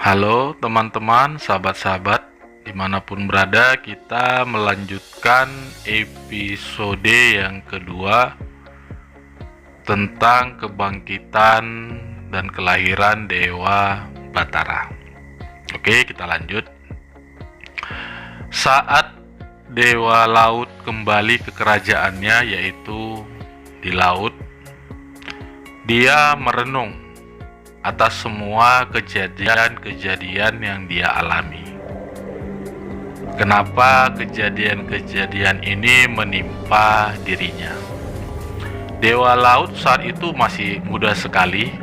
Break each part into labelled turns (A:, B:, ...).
A: Halo teman-teman, sahabat-sahabat, dimanapun berada, kita melanjutkan episode yang kedua tentang kebangkitan dan kelahiran Dewa Batara. Oke, kita lanjut. Saat Dewa Laut kembali ke kerajaannya, yaitu di laut, dia merenung atas semua kejadian-kejadian yang dia alami. Kenapa kejadian-kejadian ini menimpa dirinya? Dewa Laut saat itu masih muda sekali,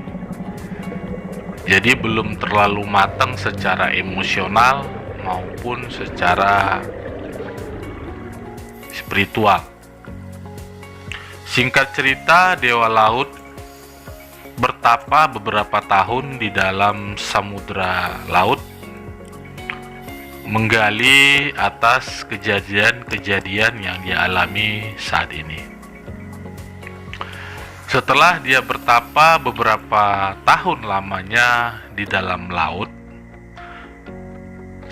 A: jadi belum terlalu matang secara emosional maupun secara spiritual. Singkat cerita, Dewa Laut bertapa beberapa tahun di dalam samudra laut, menggali atas kejadian-kejadian yang dia alami saat ini. Setelah dia bertapa beberapa tahun lamanya di dalam laut,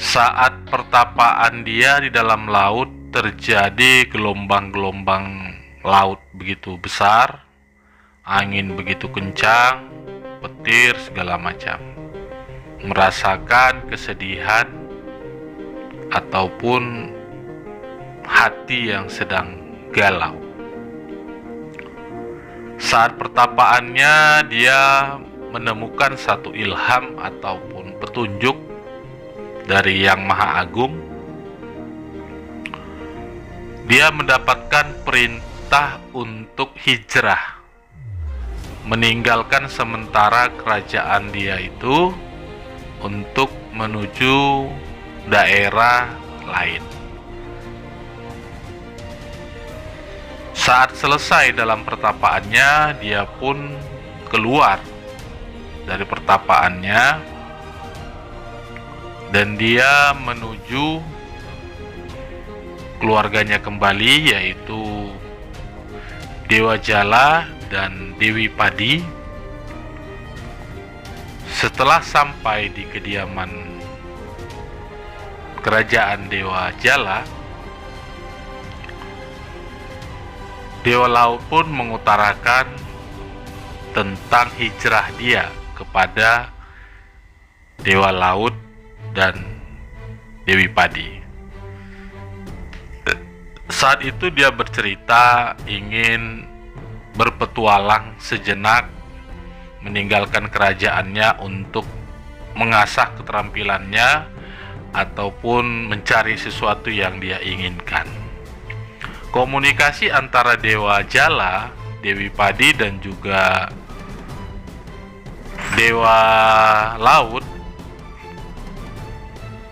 A: saat pertapaan dia di dalam laut terjadi gelombang-gelombang laut begitu besar, angin begitu kencang, petir segala macam. Merasakan kesedihan ataupun hati yang sedang galau. Saat pertapaannya, dia menemukan satu ilham ataupun petunjuk dari Yang Maha Agung. Dia mendapatkan perintah untuk hijrah, meninggalkan sementara kerajaan dia itu untuk menuju daerah lain. Saat selesai dalam pertapaannya, dia pun keluar dari pertapaannya dan dia menuju keluarganya kembali, yaitu Dewa Jala dan Dewi Padi. Setelah sampai di kediaman kerajaan Dewa Jala, Dewa Laut pun mengutarakan tentang hijrah dia kepada Dewa Laut dan Dewi Padi. Saat itu dia bercerita ingin berpetualang sejenak, meninggalkan kerajaannya untuk mengasah keterampilannya ataupun mencari sesuatu yang dia inginkan. Komunikasi antara Dewa Jala, Dewi Padi dan juga Dewa Laut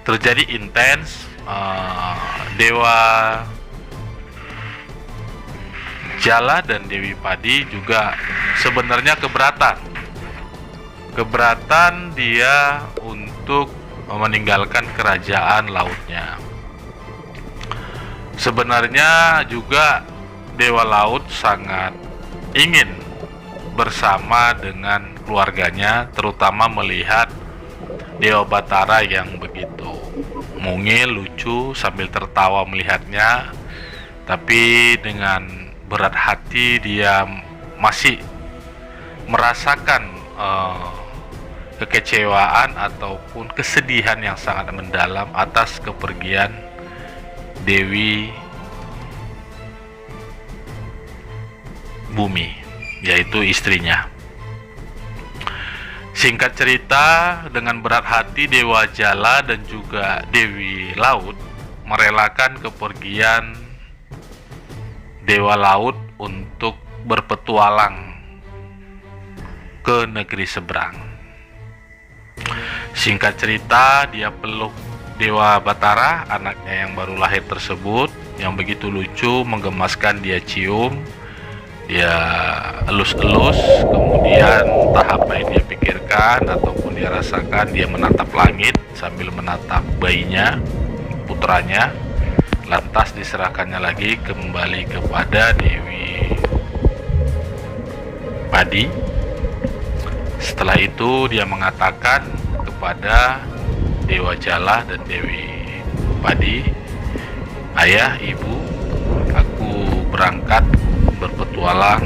A: terjadi intens. Dewa Jala dan Dewi Padi juga sebenarnya keberatan dia untuk meninggalkan kerajaan lautnya. Sebenarnya juga Dewa Laut sangat ingin bersama dengan keluarganya, terutama melihat Dewa Batara yang begitu mungil, lucu, sambil tertawa melihatnya. Tapi dengan berat hati dia masih merasakan kekecewaan ataupun kesedihan yang sangat mendalam atas kepergian Dewi Bumi, yaitu istrinya. Singkat cerita, dengan berat hati Dewa Jala dan juga Dewi Laut merelakan kepergian Dewa Laut untuk berpetualang ke negeri seberang. Singkat cerita, dia peluk Dewa Batara, anaknya yang baru lahir tersebut, yang begitu lucu, menggemaskan. Dia cium, dia elus-elus, kemudian entah apa yang dia pikirkan ataupun dia rasakan, dia menatap langit sambil menatap bayinya, putranya. Lantas diserahkannya lagi kembali kepada Dewi Padi. Setelah itu dia mengatakan kepada Dewa Jala dan Dewi Padi, ayah, ibu, aku berangkat berpetualang.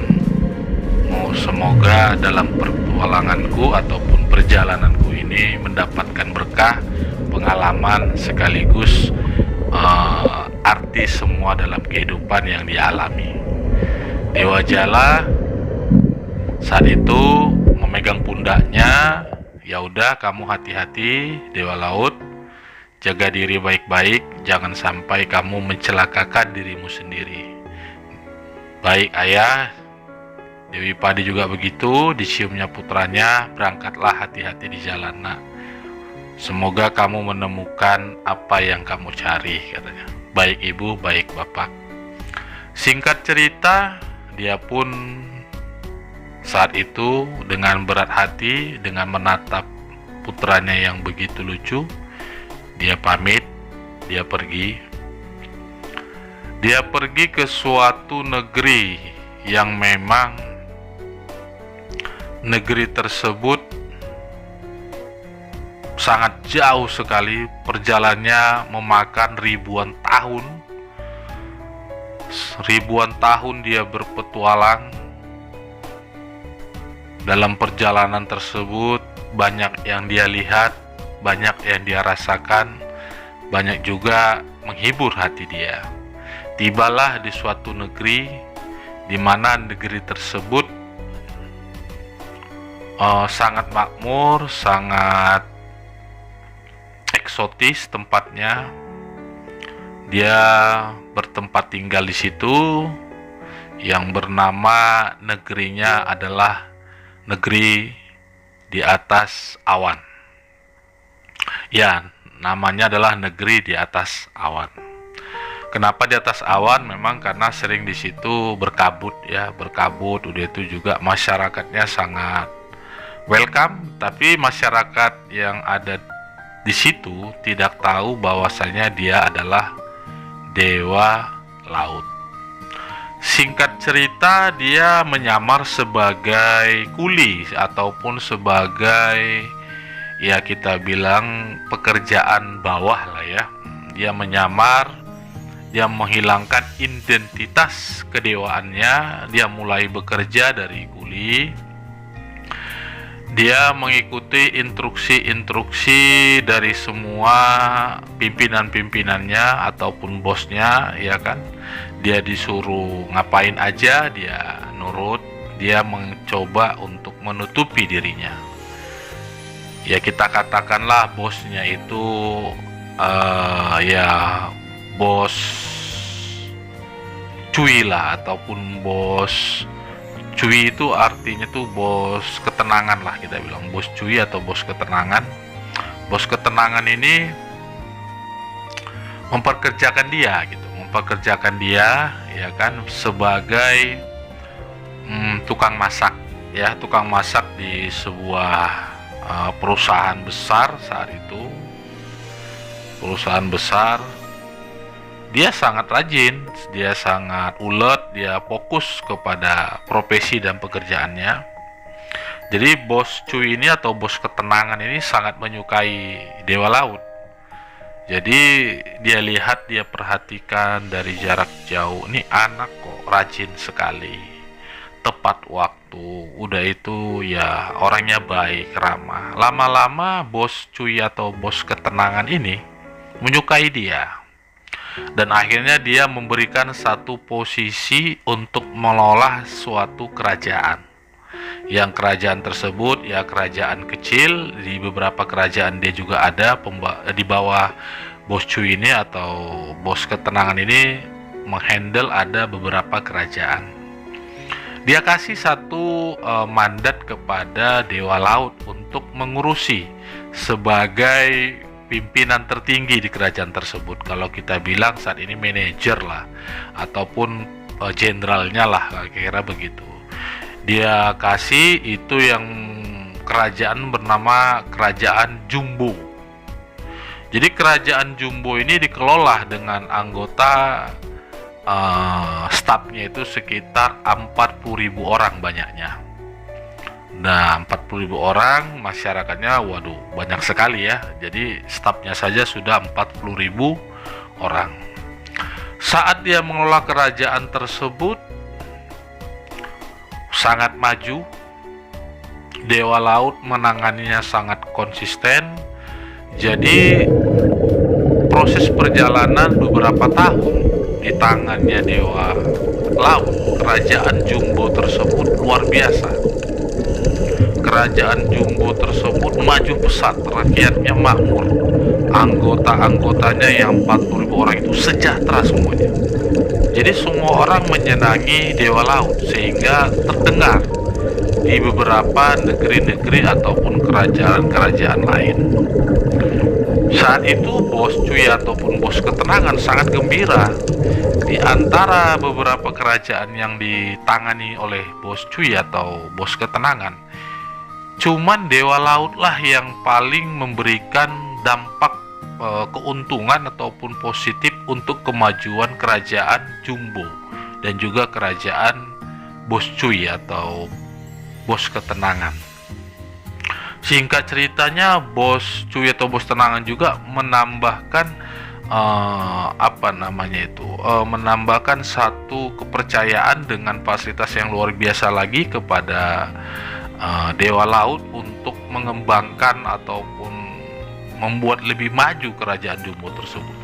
A: Semoga dalam pertualanganku ataupun perjalananku ini mendapatkan berkah, pengalaman, sekaligus arti semua dalam kehidupan yang dialami. Dewa Jala saat itu memegang pundaknya. Ya udah, kamu hati-hati Dewa Laut, jaga diri baik-baik, jangan sampai kamu mencelakakan dirimu sendiri. Baik ayah. Dewi Padi juga begitu, diciumnya putranya, berangkatlah hati-hati di jalan nak. Semoga kamu menemukan apa yang kamu cari, katanya. Baik ibu, baik bapak. Singkat cerita, dia pun saat itu dengan berat hati, dengan menatap putranya yang begitu lucu, dia pamit, dia pergi. Dia pergi ke suatu negeri yang memang negeri tersebut sangat jauh sekali, perjalanannya memakan ribuan tahun. Ribuan tahun dia berpetualang. Dalam perjalanan tersebut banyak yang dia lihat, banyak yang dia rasakan, banyak juga menghibur hati dia. Tibalah di suatu negeri di mana negeri tersebut sangat makmur, sangat eksotis tempatnya. Dia bertempat tinggal di situ, yang bernama negerinya adalah negeri di atas awan. Ya, namanya adalah negeri di atas awan. Kenapa di atas awan? Memang karena sering di situ berkabut ya, berkabut. Udah itu juga masyarakatnya sangat welcome, tapi masyarakat yang ada di situ tidak tahu bahwasanya dia adalah Dewa Laut. Singkat cerita, dia menyamar sebagai kuli ataupun sebagai, ya kita bilang pekerjaan bawah lah ya. Dia menyamar, dia menghilangkan identitas kedewaannya, dia mulai bekerja dari kuli. Dia mengikuti instruksi-instruksi dari semua pimpinan-pimpinannya ataupun bosnya, ya kan. Dia disuruh ngapain aja, dia nurut. Dia mencoba untuk menutupi dirinya. Ya kita katakanlah bosnya itu ya bos cuy lah, ataupun bos cuy itu artinya tuh bos ketenangan lah, kita bilang bos cuy atau bos ketenangan. Bos ketenangan ini mempekerjakan dia gitu, mempekerjakan dia ya kan sebagai tukang masak ya, tukang masak di sebuah perusahaan besar saat itu. Perusahaan besar. Dia sangat rajin, dia sangat ulet, dia fokus kepada profesi dan pekerjaannya. Jadi bos cuy ini atau bos ketenangan ini sangat menyukai Dewa Laut. Jadi dia lihat, dia perhatikan dari jarak jauh, ini anak kok rajin sekali, tepat waktu, udah itu ya orangnya baik, ramah. Lama-lama bos cuy atau bos ketenangan ini menyukai dia. Dan akhirnya dia memberikan satu posisi untuk mengelola suatu kerajaan. Yang kerajaan tersebut ya kerajaan kecil, di beberapa kerajaan dia juga ada di bawah bos cuy ini atau bos ketenangan ini menghandle ada beberapa kerajaan. Dia kasih satu mandat kepada Dewa Laut untuk mengurusi sebagai pimpinan tertinggi di kerajaan tersebut. Kalau kita bilang saat ini manajer lah ataupun jenderalnya lah, kira-kira begitu. Dia kasih itu yang kerajaan bernama Kerajaan Jumbo. Jadi Kerajaan Jumbo ini dikelola dengan anggota stafnya itu sekitar 40.000 orang banyaknya. Nah, 40.000 orang, masyarakatnya waduh banyak sekali ya. Jadi stafnya saja sudah 40.000 orang. Saat dia mengelola kerajaan tersebut sangat maju, Dewa Laut menanganinya sangat konsisten. Jadi proses perjalanan beberapa tahun di tangannya Dewa Laut, kerajaan Jumbo tersebut luar biasa. Kerajaan Jumbo tersebut maju pesat, rakyatnya makmur, anggota-anggotanya yang 40.000 orang itu sejahtera semuanya. Jadi semua orang menyenangi Dewa Laut sehingga terdengar di beberapa negeri-negeri ataupun kerajaan-kerajaan lain. Saat itu Bos Cuy ataupun Bos Ketenangan sangat gembira. Di antara beberapa kerajaan yang ditangani oleh Bos Cuy atau Bos Ketenangan, cuman Dewa Laut lah yang paling memberikan dampak keuntungan ataupun positif untuk kemajuan kerajaan Jumbo dan juga kerajaan Bos Cuy atau Bos Ketenangan. Singkat ceritanya, Bos Cuy atau Bos Tenangan juga menambahkan menambahkan satu kepercayaan dengan fasilitas yang luar biasa lagi kepada Dewa Laut untuk mengembangkan ataupun membuat lebih maju kerajaan Jumbo tersebut.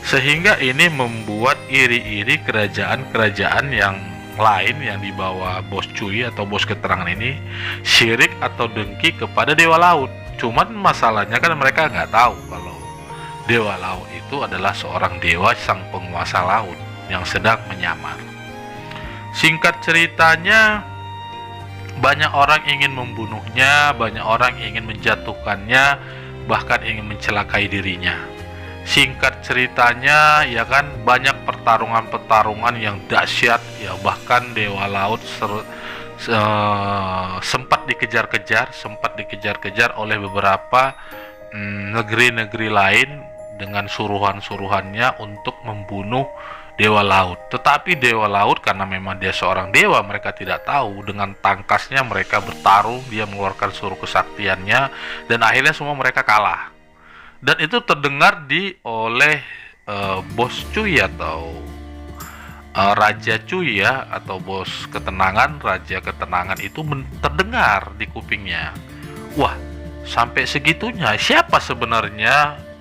A: Sehingga ini membuat iri-iri kerajaan-kerajaan yang lain yang dibawa Bos Cuy atau Bos Ketenangan ini syirik atau dengki kepada Dewa Laut. Cuman masalahnya kan mereka nggak tahu kalau Dewa Laut itu adalah seorang dewa sang penguasa laut yang sedang menyamar. Singkat ceritanya, banyak orang ingin membunuhnya, banyak orang ingin menjatuhkannya, bahkan ingin mencelakai dirinya. Singkat ceritanya, ya kan, banyak pertarungan-pertarungan yang dahsyat, ya bahkan Dewa Laut sempat dikejar-kejar oleh beberapa negeri-negeri lain dengan suruhan-suruhannya untuk membunuh Dewa Laut. Tetapi Dewa Laut karena memang dia seorang dewa, mereka tidak tahu. Dengan tangkasnya mereka bertarung, dia mengeluarkan seluruh kesaktiannya, dan akhirnya semua mereka kalah. Dan itu terdengar oleh Bos Cuy atau Raja Cuy ya, atau Bos Ketenangan, Raja Ketenangan itu terdengar di kupingnya. Wah, sampai segitunya siapa sebenarnya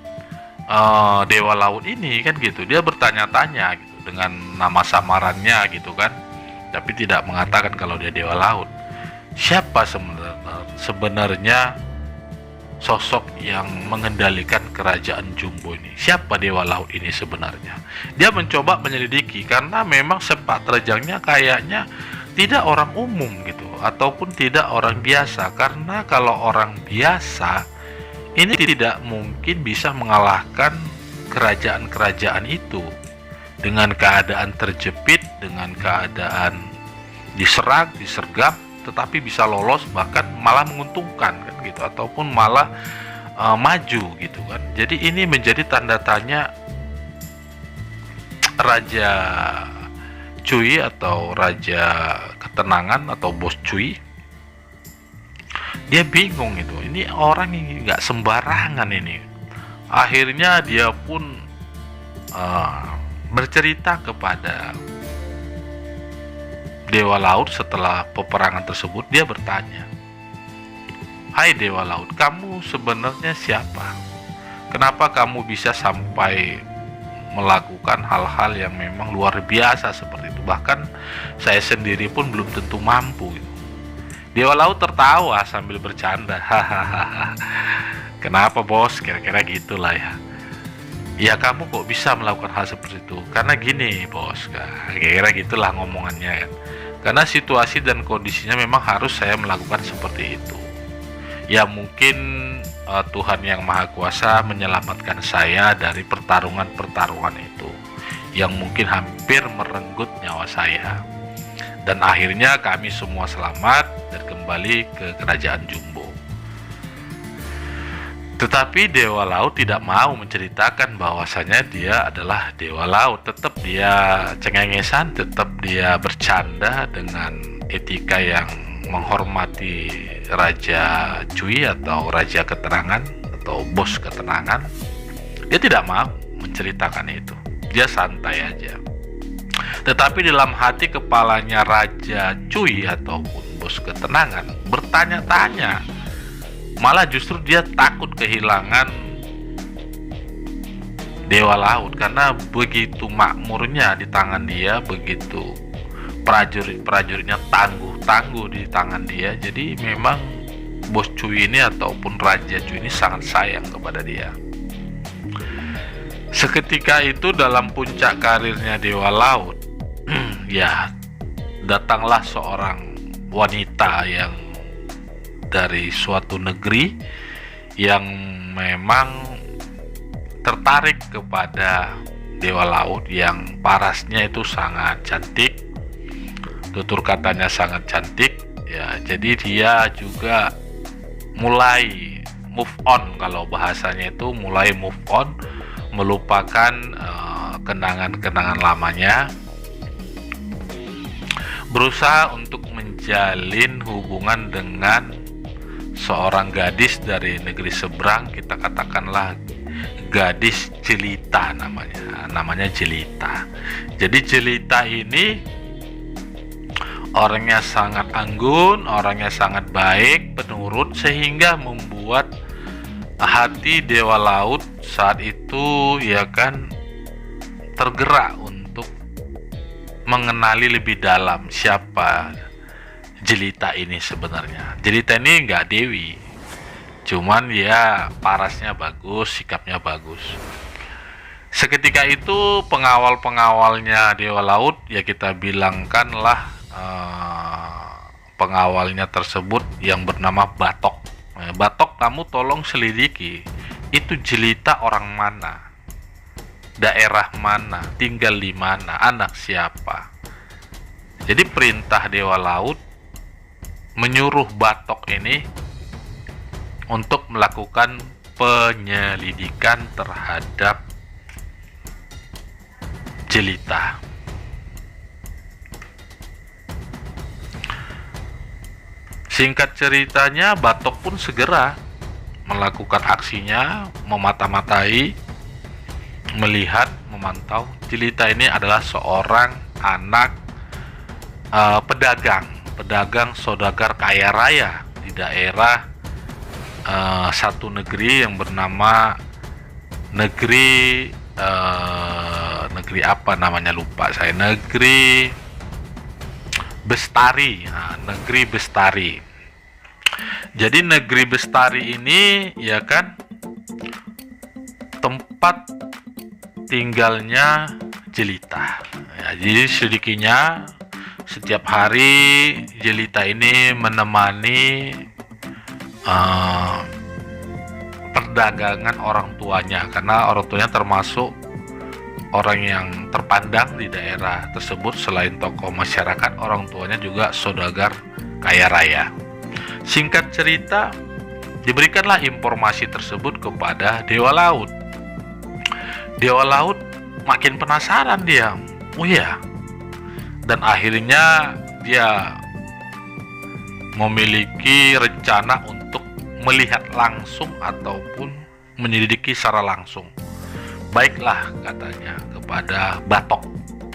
A: Dewa Laut ini kan gitu. Dia bertanya-tanya gitu dengan nama samarannya gitu kan, tapi tidak mengatakan kalau dia Dewa Laut. Siapa sebenarnya sosok yang mengendalikan kerajaan Jumbo ini? Siapa Dewa Laut ini sebenarnya? Dia mencoba menyelidiki karena memang sepak terjangnya kayaknya tidak orang umum gitu, ataupun tidak orang biasa. Karena kalau orang biasa ini tidak mungkin bisa mengalahkan kerajaan-kerajaan itu dengan keadaan terjepit, dengan keadaan disergap, tetapi bisa lolos, bahkan malah menguntungkan kan gitu, ataupun malah maju gitu kan. Jadi ini menjadi tanda tanya Raja Cuy atau Raja Ketenangan atau Bos Cuy. Dia bingung itu, ini orang ini nggak sembarangan ini. Akhirnya dia pun bercerita kepada Dewa Laut setelah peperangan tersebut. Dia bertanya, "Hai Dewa Laut, kamu sebenarnya siapa? Kenapa kamu bisa sampai melakukan hal-hal yang memang luar biasa seperti itu? Bahkan saya sendiri pun belum tentu mampu gitu." Dewa Laut tertawa sambil bercanda. "Hahaha. Kenapa bos?" Kira-kira gitulah ya. "Ya kamu kok bisa melakukan hal seperti itu? Karena gini bos." Kira-kira gitulah ngomongannya kan. Karena situasi dan kondisinya memang harus saya melakukan seperti itu. Ya mungkin Tuhan yang Maha Kuasa menyelamatkan saya dari pertarungan-pertarungan itu yang mungkin hampir merenggut nyawa saya. Dan akhirnya kami semua selamat dan kembali ke kerajaan Jumbo. Tetapi Dewa Laut tidak mau menceritakan bahwasanya dia adalah Dewa Laut. Tetap dia cengengesan, tetap dia bercanda dengan etika yang menghormati Raja Cui atau Raja Ketenangan atau bos ketenangan, dia tidak mau menceritakan itu. Dia santai aja. Tetapi dalam hati kepalanya Raja Cui ataupun bos ketenangan bertanya-tanya. Malah justru dia takut kehilangan Dewa Laut karena begitu makmurnya di tangan dia, begitu prajurit-prajuritnya tangguh di tangan dia. Jadi memang bos Cui ini ataupun Raja Cui ini sangat sayang kepada dia. Seketika itu dalam puncak karirnya Dewa Laut, ya datanglah seorang wanita yang dari suatu negeri yang memang tertarik kepada Dewa Laut yang parasnya itu sangat cantik, tutur katanya sangat cantik ya. Jadi dia juga mulai move on, kalau bahasanya itu mulai move on, melupakan kenangan-kenangan lamanya, berusaha untuk menjalin hubungan dengan seorang gadis dari negeri seberang. Kita katakanlah gadis jelita namanya jelita. Jadi jelita ini orangnya sangat anggun, orangnya sangat baik, penurut, sehingga membuat hati Dewa Laut saat itu ya kan tergerak untuk mengenali lebih dalam siapa jelita ini sebenarnya. Jelita ini nggak dewi, cuman ya parasnya bagus, sikapnya bagus. Seketika itu pengawal-pengawalnya Dewa Laut, ya kita bilangkanlah pengawalnya tersebut yang bernama Batok. Batok, kamu tolong selidiki itu jelita orang mana, daerah mana, tinggal di mana, anak siapa. Jadi perintah Dewa Laut menyuruh Batok ini untuk melakukan penyelidikan terhadap jelita. Singkat ceritanya, Batok pun segera melakukan aksinya, memata-matai, melihat, memantau. Jelita ini adalah seorang anak pedagang saudagar kaya raya di daerah satu negeri yang bernama negeri apa namanya, lupa saya, negeri Bestari. Negeri Bestari. Jadi negeri Bestari ini ya kan tempat tinggalnya jelita. Ya, jadi sedikitnya setiap hari jelita ini menemani perdagangan orang tuanya, karena orang tuanya termasuk orang yang terpandang di daerah tersebut. Selain tokoh masyarakat, orang tuanya juga saudagar kaya raya. Singkat cerita, diberikanlah informasi tersebut kepada Dewa Laut. Dewa Laut makin penasaran dia. Oh ya. Dan akhirnya dia memiliki rencana untuk melihat langsung ataupun menyelidiki secara langsung. Baiklah, katanya kepada Batok,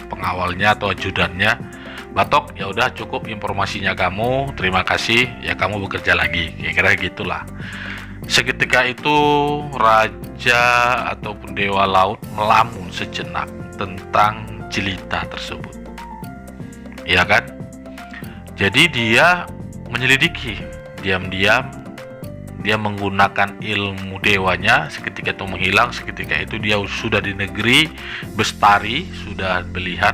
A: pengawalnya atau ajudannya. Batok, ya udah cukup informasinya kamu, terima kasih, ya kamu bekerja lagi, kira-kira gitulah. Seketika itu raja ataupun Dewa Laut melamun sejenak tentang jelita tersebut, ya kan? Jadi dia menyelidiki diam-diam, dia menggunakan ilmu dewanya. Seketika itu menghilang, seketika itu dia sudah di negeri Bestari, sudah melihat,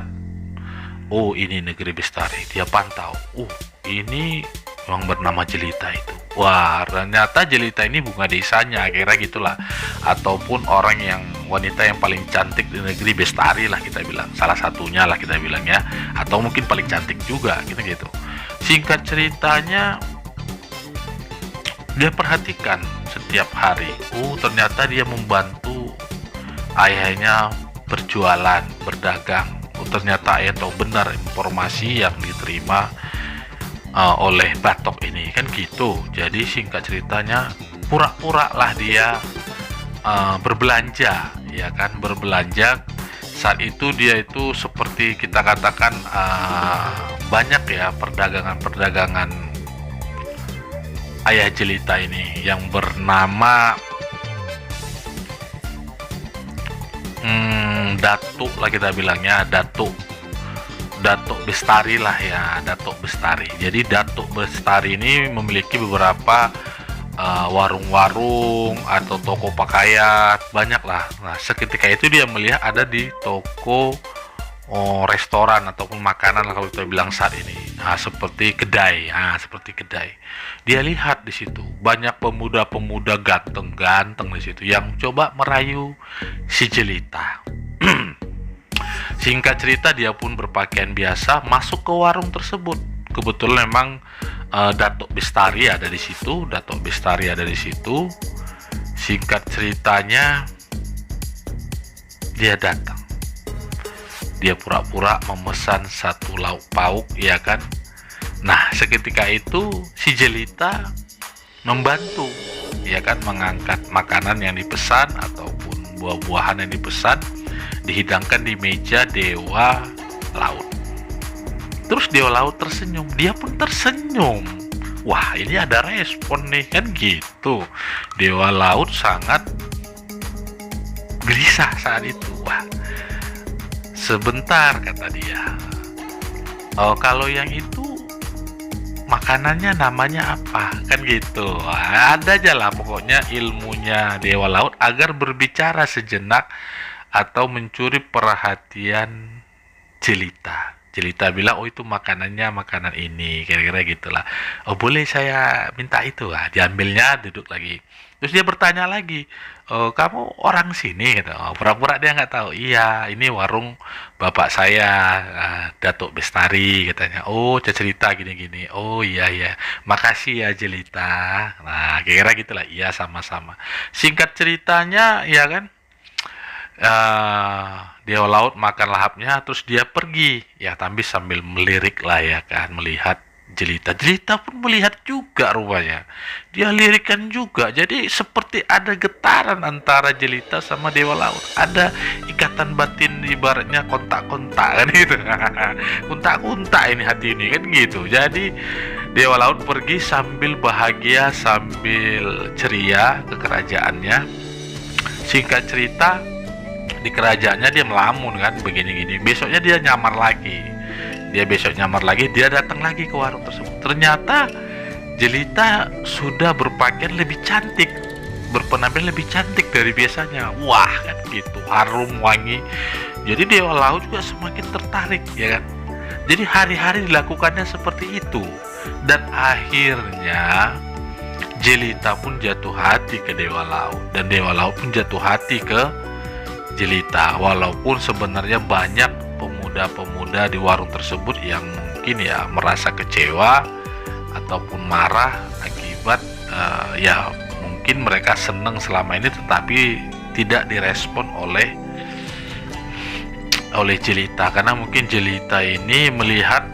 A: oh ini negeri Bestari. Dia pantau, ini yang bernama jelita itu. Wah, ternyata jelita ini bunga desanya, kira gitulah, ataupun orang yang wanita yang paling cantik di negeri Bestari lah kita bilang, salah satunya lah kita bilang ya, atau mungkin paling cantik juga gitu. Singkat ceritanya, dia perhatikan setiap hari, ternyata dia membantu ayahnya berjualan, berdagang. Ternyata ayah tahu benar informasi yang diterima oleh batok ini kan gitu. Jadi singkat ceritanya pura-pura lah dia berbelanja, ya kan, berbelanja. Saat itu dia itu seperti kita katakan banyak ya perdagangan ayah jelita ini yang bernama Datuk lah kita bilangnya, Datuk Bestari lah ya, Datuk Bestari. Jadi Datuk Bestari ini memiliki beberapa warung-warung atau toko pakaian, banyak lah. Nah, seketika itu dia melihat ada di toko restoran ataupun makanan lah kalau kita bilang saat ini. Nah, seperti kedai. Dia lihat di situ banyak pemuda-pemuda ganteng-ganteng di situ yang coba merayu si jelita. Singkat cerita dia pun berpakaian biasa masuk ke warung tersebut. Kebetulan memang Datuk Bestari ada di situ. Singkat ceritanya dia datang. Dia pura-pura memesan satu lauk pauk, ya kan. Nah, seketika itu si jelita membantu, ya kan, mengangkat makanan yang dipesan ataupun buah-buahan yang dipesan, dihidangkan di meja Dewa Laut. Terus Dewa Laut tersenyum, dia pun tersenyum. Wah, ini ada respon nih, kan gitu. Dewa Laut sangat gelisah saat itu. Wah, sebentar, kata dia. Oh, kalau yang itu makanannya namanya apa? Kan gitu. Ada aja lah pokoknya ilmunya Dewa Laut agar berbicara sejenak atau mencuri perhatian jelita. Jelita bilang, oh itu makanannya makanan ini, kira-kira gitulah. Oh boleh saya minta itu? Diambilnya, duduk lagi. Terus dia bertanya lagi, oh kamu orang sini? Gitu. Oh, pura-pura dia nggak tahu. Iya, ini warung bapak saya, Datuk Bestari, katanya. Oh cerita gini-gini. Oh iya, makasih ya jelita. Nah kira-kira gitulah. Iya, sama-sama. Singkat ceritanya, ya kan, Dewa Laut makan lahapnya, terus dia pergi, ya, tapi sambil melirik lah, ya kan, melihat jelita. Jelita pun melihat juga rupanya, dia lirikan juga. Jadi seperti ada getaran antara jelita sama Dewa Laut, ada ikatan batin, ibaratnya kontak-kontak kan gitu. Kontak-kontak ini hati ini kan gitu. Jadi Dewa Laut pergi sambil bahagia, sambil ceria ke kerajaannya. Singkat cerita, di kerajaannya dia melamun kan, begini-gini. Besoknya dia nyamar lagi. Dia datang lagi ke warung tersebut. Ternyata jelita sudah berpakaian lebih cantik, berpenampilan lebih cantik dari biasanya. Wah, kan gitu, harum wangi. Jadi Dewa Laut juga semakin tertarik, ya kan. Jadi hari-hari dilakukannya seperti itu. Dan akhirnya jelita pun jatuh hati ke Dewa Laut, dan Dewa Laut pun jatuh hati ke jelita. Walaupun sebenarnya banyak pemuda-pemuda di warung tersebut yang mungkin ya merasa kecewa ataupun marah akibat ya mungkin mereka senang selama ini tetapi tidak direspon oleh jelita, karena mungkin jelita ini melihat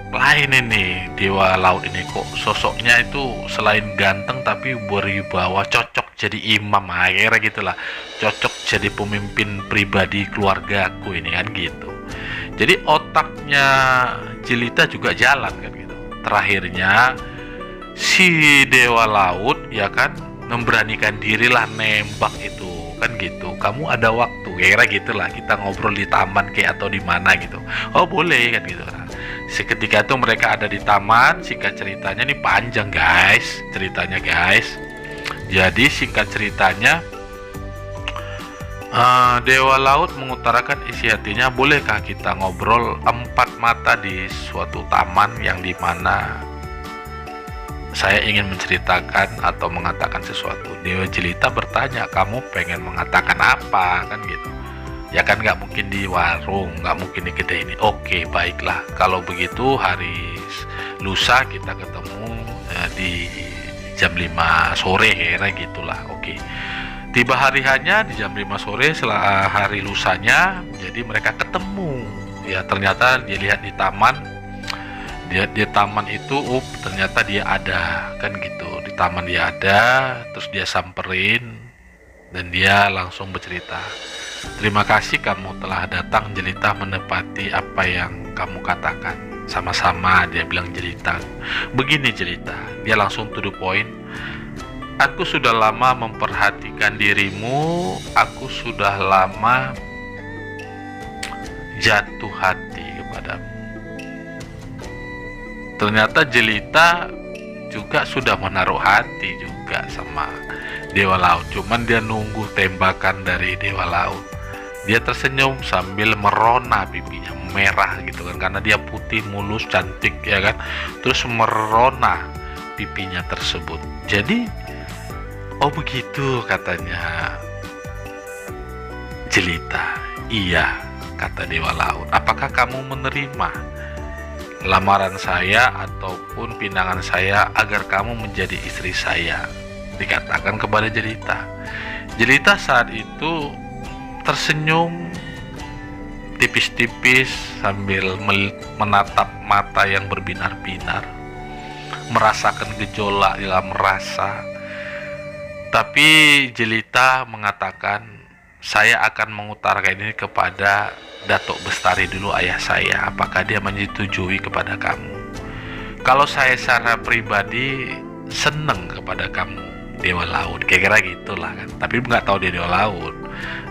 A: lain ini, Dewa Laut ini kok sosoknya itu selain ganteng tapi berwibawa, cocok jadi imam, akhirnya gitulah, cocok jadi pemimpin pribadi keluargaku ini kan gitu. Jadi otaknya jelita juga jalan kan gitu. Terakhirnya si Dewa Laut, ya kan, memberanikan dirilah nembak itu kan gitu. Kamu ada waktu, kira gitulah, kita ngobrol di taman kayak atau di mana gitu. Oh boleh kan gitu. Nah, seketika itu mereka ada di taman. Singkat ceritanya, ini panjang guys ceritanya guys. Jadi singkat ceritanya, Dewa Laut mengutarakan isi hatinya, bolehkah kita ngobrol empat mata di suatu taman yang dimana saya ingin menceritakan atau mengatakan sesuatu. Dewa Jelita bertanya, kamu pengen mengatakan apa kan gitu. Ya kan nggak mungkin di warung, nggak mungkin di kedai ini. Oke, baiklah, kalau begitu hari lusa kita ketemu di jam 5 sore kira gitulah. Oke. Tiba hari hanya di jam 5 sore setelah hari lusanya, jadi mereka ketemu. Ya ternyata dilihat di taman, Dia di taman itu, ternyata dia ada, kan gitu. Di taman dia ada, terus dia samperin dan dia langsung bercerita. Terima kasih kamu telah datang Jelita, menepati apa yang kamu katakan. Sama-sama, dia bilang Jelita. Begini Jelita, dia langsung to the point. Aku sudah lama memperhatikan dirimu, aku sudah lama jatuh hati kepadamu. Ternyata Jelita juga sudah menaruh hati juga sama Dewa Laut, cuman dia nunggu tembakan dari Dewa Laut. Dia tersenyum sambil merona, pipinya merah gitu kan, karena dia putih, mulus, cantik ya kan, terus merona pipinya tersebut. Jadi oh begitu katanya Jelita. Iya, kata Dewa Laut, apakah kamu menerima lamaran saya ataupun pinangan saya agar kamu menjadi istri saya? Dikatakan kepada Jelita. Jelita saat itu tersenyum tipis-tipis sambil menatap mata yang berbinar-binar, merasakan gejolak dalam rasa. Tapi Jelita mengatakan, saya akan mengutarakan ini kepada Datuk Bestari dulu, ayah saya, apakah dia menyetujui kepada kamu. Kalau saya secara pribadi seneng kepada kamu Dewa Laut, kira-kira gitulah kan, tapi nggak tahu dia Dewa Laut.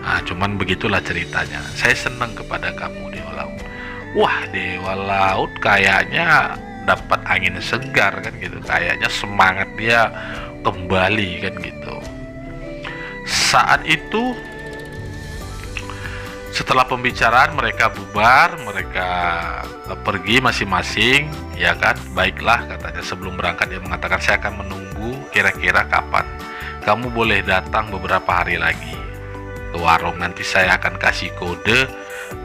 A: Nah, cuman begitulah ceritanya, saya seneng kepada kamu Dewa Laut. Wah, Dewa Laut kayaknya dapat angin segar kan gitu, kayaknya semangat dia kembali kan gitu. Saat itu setelah pembicaraan mereka bubar, mereka pergi masing-masing, ya kan. Baiklah katanya, sebelum berangkat dia mengatakan, saya akan menunggu kira-kira kapan kamu boleh datang beberapa hari lagi ke warung. Nanti saya akan kasih kode,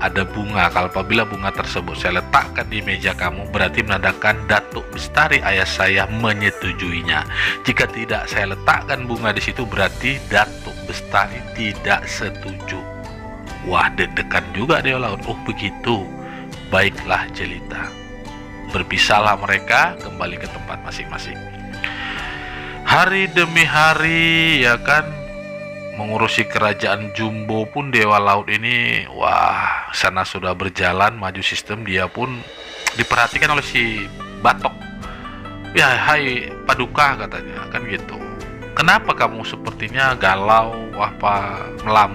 A: ada bunga. Kalau apabila bunga tersebut saya letakkan di meja kamu, berarti menandakan Datuk Bestari ayah saya menyetujuinya. Jika tidak saya letakkan bunga di situ, berarti Datuk Bestari tidak setuju. Wah, deg-degan juga Dewa Laut. Oh begitu, baiklah Jelita. Berpisahlah mereka, kembali ke tempat masing-masing. Hari demi hari ya kan, mengurusi kerajaan Jumbo pun Dewa Laut ini, wah, sana sudah berjalan maju sistem, dia pun diperhatikan oleh si Batok. Ya, hai Paduka katanya kan gitu. Kenapa kamu sepertinya galau, apa melamun?